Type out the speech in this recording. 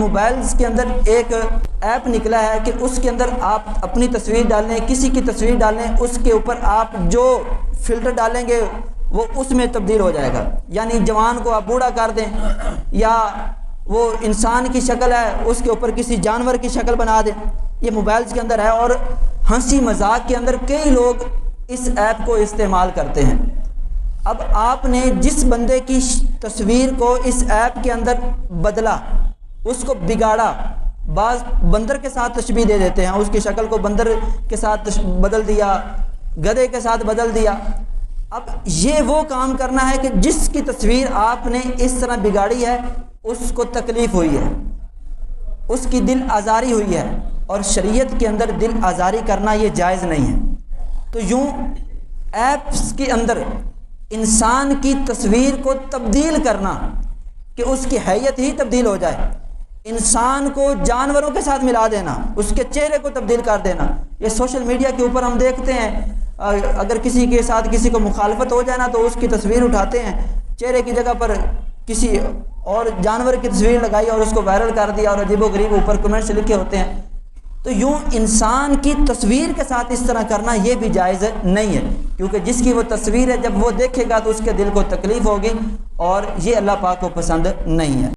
Mobiles کے اندر ایک app نکلا ہے کہ اس کے اندر آپ اپنی تصویر ڈالیں، کسی کی تصویر ڈالیں، اس کے اوپر آپ جو فلٹر ڈالیں گے وہ اس میں تبدیل ہو جائے گا. یعنی جوان کو آپ بوڑھا کر دیں، یا وہ انسان کی شکل ہے اس کے اوپر کسی جانور کی شکل بنا دیں. یہ موبائلز کے اندر ہے، اور ہنسی مذاق کے اندر کئی لوگ اس ایپ کو استعمال کرتے ہیں. اب آپ نے جس بندے کی تصویر کو اس ایپ کے اندر بدلا، اس کو بگاڑا، بعض بندر کے ساتھ تشبیہ دے دیتے ہیں، اس کی شکل کو بندر کے ساتھ بدل دیا، گدھے کے ساتھ بدل دیا. اب یہ وہ کام کرنا ہے کہ جس کی تصویر آپ نے اس طرح بگاڑی ہے اس کو تکلیف ہوئی ہے، اس کی دل آزاری ہوئی ہے، اور شریعت کے اندر دل آزاری کرنا یہ جائز نہیں ہے. تو یوں ایپس کے اندر انسان کی تصویر کو تبدیل کرنا کہ اس کی حیت ہی تبدیل ہو جائے، انسان کو جانوروں کے ساتھ ملا دینا، اس کے چہرے کو تبدیل کر دینا، یہ سوشل میڈیا کے اوپر ہم دیکھتے ہیں. اگر کسی کے ساتھ کسی کو مخالفت ہو جائے نا تو اس کی تصویر اٹھاتے ہیں، چہرے کی جگہ پر کسی اور جانور کی تصویر لگائی اور اس کو وائرل کر دیا، اور عجیب و غریب اوپر کمنٹس لکھے ہوتے ہیں. تو یوں انسان کی تصویر کے ساتھ اس طرح کرنا یہ بھی جائز نہیں ہے، کیونکہ جس کی وہ تصویر ہے جب وہ دیکھے گا تو اس کے دل کو تکلیف ہوگی، اور یہ اللہ پاک کو پسند نہیں ہے.